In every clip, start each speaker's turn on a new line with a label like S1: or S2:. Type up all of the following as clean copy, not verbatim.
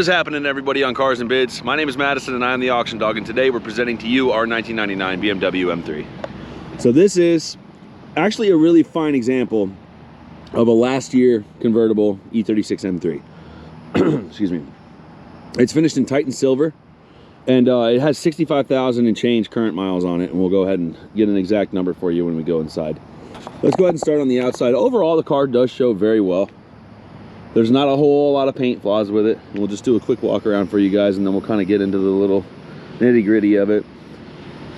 S1: What is happening, everybody on Cars and Bids? My name is Madison and I am the auction dog, and today we're presenting to you our 1999 BMW M3. So this is actually a really fine example of a last year convertible E36 M3. Excuse me. It's finished in Titan silver, and it has 65,000 and change current miles on it, and we'll go ahead and get an exact number for you when we go inside. Let's go ahead and start on the outside. Overall, the car does show very well. There's not a whole lot of paint flaws with it. We'll just do a quick walk around for you guys, and then we'll kind of get into the little nitty gritty of it.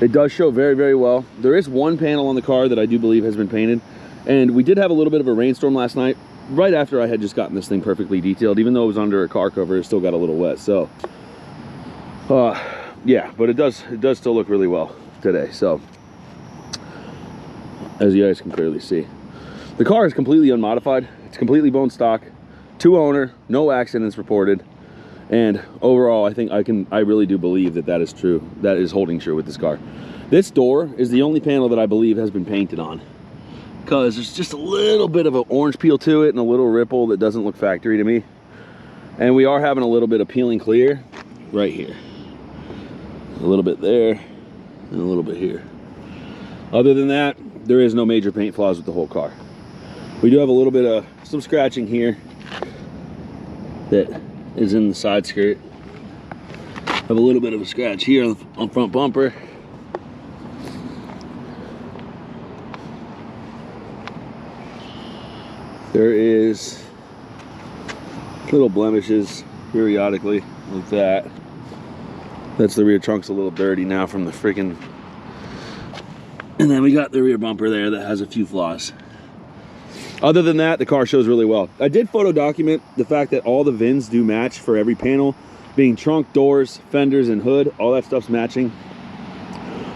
S1: It does show very, very well. There is one panel on the car that I do believe has been painted, and we did have a little bit of a rainstorm last night, right after I had just gotten this thing perfectly detailed. Even though it was under a car cover, it still got a little wet. So, yeah, but it does still look really well today. So, as you guys can clearly see, the car is completely unmodified. It's completely bone stock. 2 owner, no accidents reported, and overall I really do believe that is true. That is holding true with this car. This door is the only panel that I believe has been painted on, because there's just a little bit of an orange peel to it and a little ripple that doesn't look factory to me. And we are having a little bit of peeling clear right here, a little bit there, and a little bit here. Other than that, there is no major paint flaws with the whole car. We do have a little bit of some scratching here that is in the side skirt. Have a little bit of a scratch here on front bumper. There is little blemishes periodically like that. That's the rear trunk's a little dirty now from the freaking. And then we got the rear bumper there that has a few flaws. Other than that, the car shows really well. I did photo document the fact that all the VINs do match for every panel, being trunk, doors, fenders, and hood. All that stuff's matching.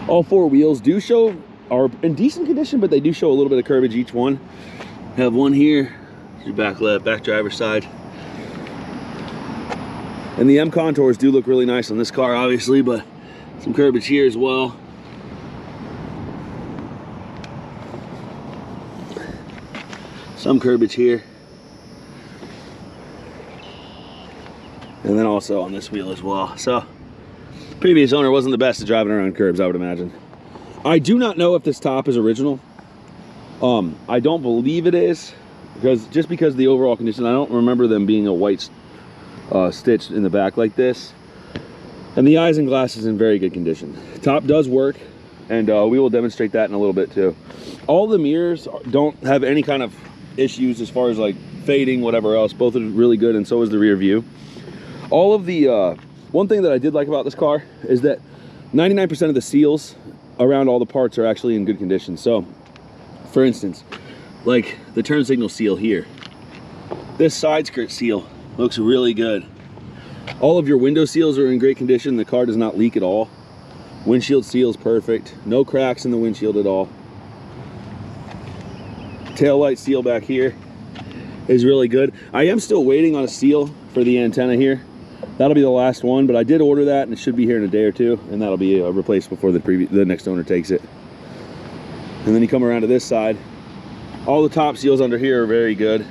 S1: All 4 wheels are in decent condition, but they do show a little bit of curvage each one. Have one here, your back driver's side. And the M contours do look really nice on this car, obviously, but some curvage here as well. Some curbage here, and then also on this wheel as well. So previous owner wasn't the best at driving around curbs, I would imagine. I do not know if this top is original. I don't believe it is, because the overall condition, I don't remember them being a white stitch in the back like this. And the eyes and glass is in very good condition. Top does work, and we will demonstrate that in a little bit too. All the mirrors don't have any kind of issues as far as like fading, whatever else. Both are really good, and so is the rear view. All of the one thing that I did like about this car is that 99% of the seals around all the parts are actually in good condition. So for instance, like the turn signal seal here, this side skirt seal looks really good. All of your window seals are in great condition. The car does not leak at all. Windshield seal is perfect, no cracks in the windshield at all. Tail light seal back here is really good. I am still waiting on a seal for the antenna here. That'll be the last one, but I did order that, and it should be here in a day or two, and that'll be replaced before the next owner takes it. And then you come around to this side. All the top seals under here are very good.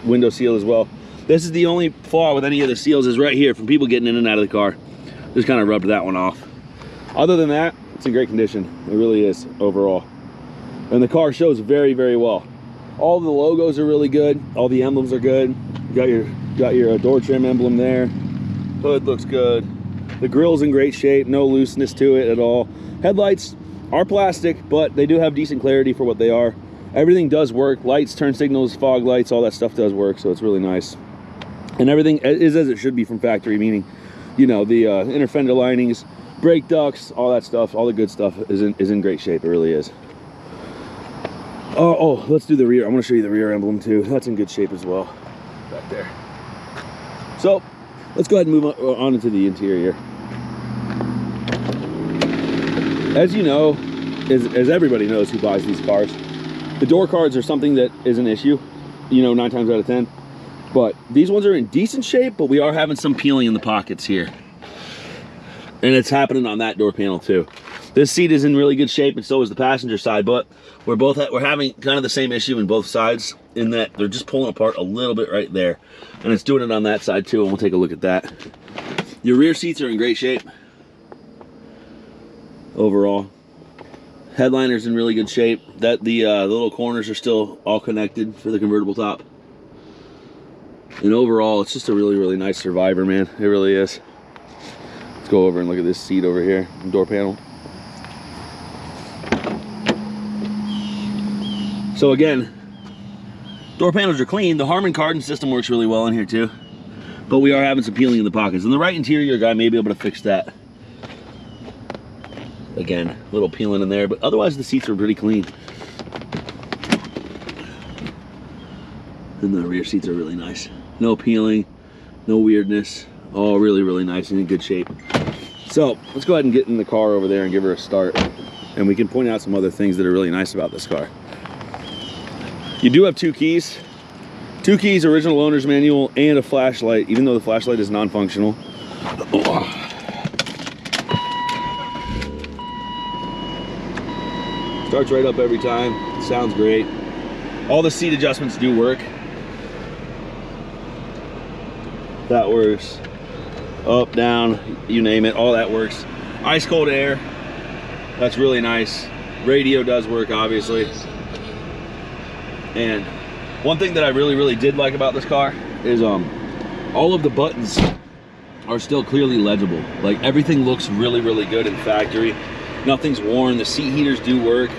S1: Window seal as well. This is the only flaw with any of the seals, is right here from people getting in and out of the car. Just kind of rubbed that one off. Other than that, it's in great condition. It really is overall. And the car shows very, very well. All the logos are really good. All the emblems are good. You got your door trim emblem there. Hood looks good. The grill's in great shape. No looseness to it at all. Headlights are plastic, but they do have decent clarity for what they are. Everything does work. Lights, turn signals, fog lights, all that stuff does work, so it's really nice. And everything is as it should be from factory, meaning, you know, the inner fender linings, brake ducts, all that stuff, all the good stuff is in great shape. It really is. Oh, let's do the rear. I'm going to show you the rear emblem too. That's in good shape as well, back there. So let's go ahead and move on into the interior. As you know, as everybody knows who buys these cars, the door cards are something that is an issue, you know, 9 times out of 10. But these ones are in decent shape, but we are having some peeling in the pockets here. And it's happening on that door panel too. This seat is in really good shape, and so is the passenger side, but we're having kind of the same issue in both sides, in that they're just pulling apart a little bit right there, and it's doing it on that side too, and we'll take a look at that. Your rear seats are in great shape overall. Headliner's in really good shape. The little corners are still all connected for the convertible top. And overall, it's just a really, really nice Survivor, man. It really is. Let's go over and look at this seat over here, door panel. So again, door panels are clean. The Harman Kardon system works really well in here too. But we are having some peeling in the pockets. And the right interior guy may be able to fix that. Again, a little peeling in there, but otherwise the seats are pretty clean. And the rear seats are really nice. No peeling, no weirdness. All really, really nice and in good shape. So let's go ahead and get in the car over there and give her a start. And we can point out some other things that are really nice about this car. You do have 2 keys. 2 keys, original owner's manual, and a flashlight, even though the flashlight is non-functional. Starts right up every time. Sounds great. All the seat adjustments do work. That works. Up, down, you name it, all that works. Ice cold air. That's really nice. Radio does work, obviously. And one thing that I really, really did like about this car is all of the buttons are still clearly legible. Like, everything looks really, really good in factory. Nothing's worn. The seat heaters do work.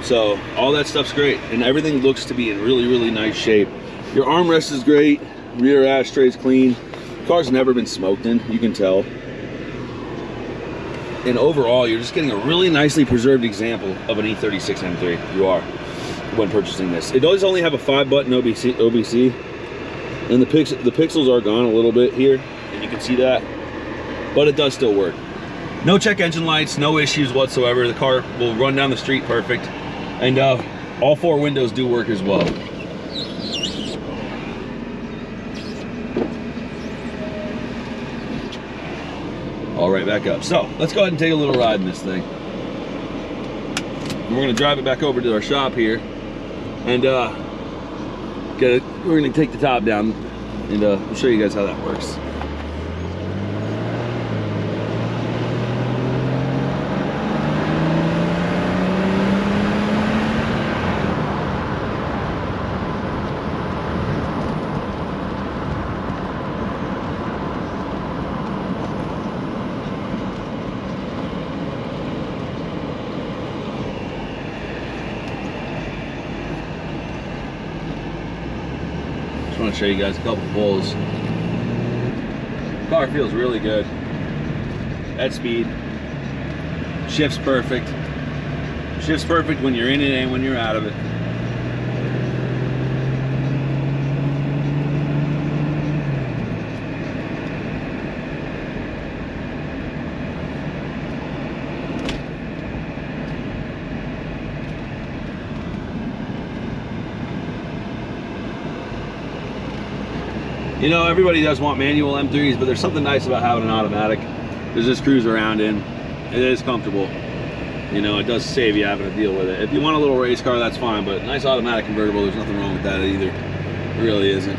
S1: So all that stuff's great, and everything looks to be in really, really nice shape. Your armrest is great. Rear ashtray's clean. The car's never been smoked in, you can tell. And overall, you're just getting a really nicely preserved example of an E36 M3. You are, when purchasing this. It does only have a 5-button OBC, and the pixels are gone a little bit here, and you can see that, but it does still work. No check engine lights, no issues whatsoever. The car will run down the street perfect. And all 4 windows do work as well. All right, back up. So let's go ahead and take a little ride in this thing. And we're gonna drive it back over to our shop here. And we're gonna take the top down and I'll show you guys how that works. I want to show you guys a couple pulls. Car feels really good at speed. Shifts perfect. Shifts perfect when you're in it and when you're out of it. You know, everybody does want manual M3s, but there's something nice about having an automatic. There's just cruise around in. It is comfortable. You know, it does save you having to deal with it. If you want a little race car, that's fine, but nice automatic convertible, there's nothing wrong with that either. It really isn't.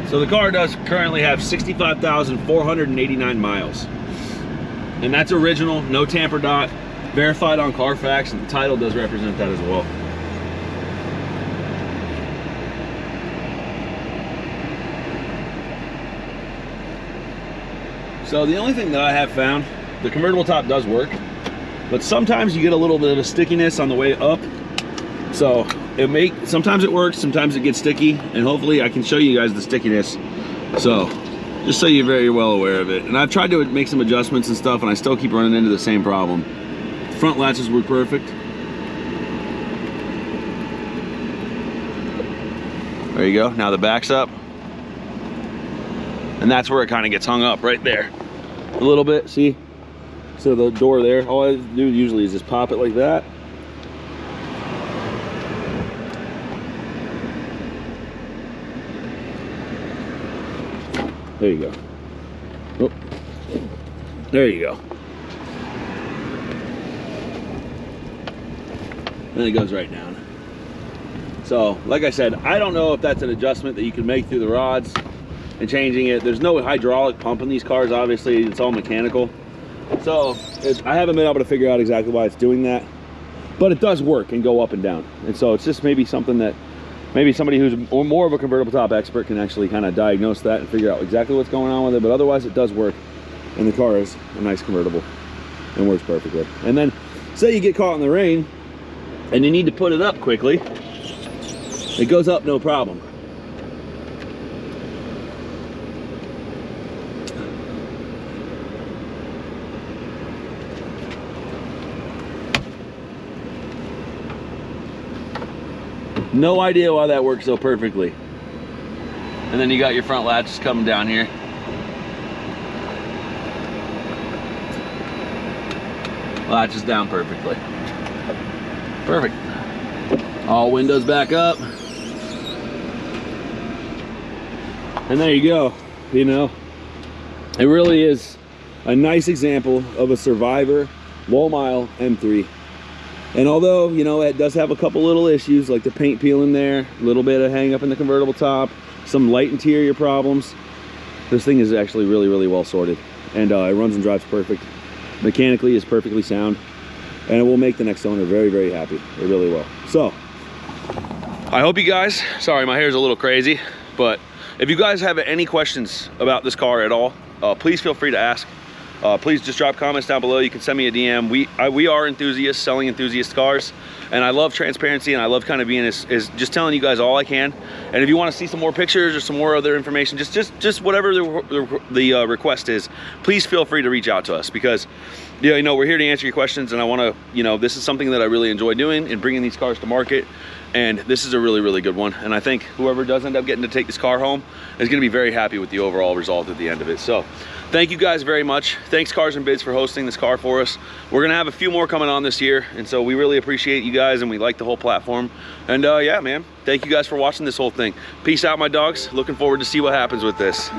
S1: So the car does currently have 65,489 miles. And that's original, no tamper dot, verified on Carfax, and the title does represent that as well. So the only thing that I have found, the convertible top does work, but sometimes you get a little bit of a stickiness on the way up. So sometimes it works, sometimes it gets sticky, and hopefully I can show you guys the stickiness. So just so you're very well aware of it. And I've tried to make some adjustments and stuff, and I still keep running into the same problem. The front latches work perfect. There you go. Now the back's up. And that's where it kind of gets hung up, right there. a little bit, see? So the door there, all I do usually is just pop it like that. There you go. Oh, there you go. And it goes right down. So, like I said, I don't know if that's an adjustment that you can make through the rods and changing it. There's no hydraulic pump in these cars, obviously, it's all mechanical. So, I haven't been able to figure out exactly why it's doing that, but it does work and go up and down. And so it's just maybe something that maybe somebody who's more of a convertible top expert can actually kind of diagnose that and figure out exactly what's going on with it. But otherwise, it does work, and the car is a nice convertible and works perfectly. And then, say you get caught in the rain, and you need to put it up quickly, it goes up no problem. No idea why that works so perfectly. And then you got your front latches coming down here. Latches down perfectly. Perfect. All windows back up. And there you go. You know, it really is a nice example of a survivor low mile M3. And although, you know, it does have a couple little issues like the paint peeling there, a little bit of hang up in the convertible top, some light interior problems, this thing is actually really, really well sorted. And it runs and drives perfect. Mechanically is perfectly sound. And it will make the next owner very, very happy. It really will. So, I hope you guys, sorry, my hair's a little crazy, but if you guys have any questions about this car at all, please feel free to ask. Please just drop comments down below. You can send me a DM. We are enthusiasts, selling enthusiast cars, and I love transparency, and I love kind of being is just telling you guys all I can. And if you want to see some more pictures or some more other information, just whatever the request is, please feel free to reach out to us, because you know, we're here to answer your questions, and I want to, you know, this is something that I really enjoy doing and bringing these cars to market. And this is a really, really good one. And I think whoever does end up getting to take this car home is going to be very happy with the overall result at the end of it. So thank you guys very much. Thanks Cars and Bids for hosting this car for us. We're going to have a few more coming on this year. And so we really appreciate you guys, and we like the whole platform. And yeah, man, thank you guys for watching this whole thing. Peace out, my dogs. Looking forward to see what happens with this.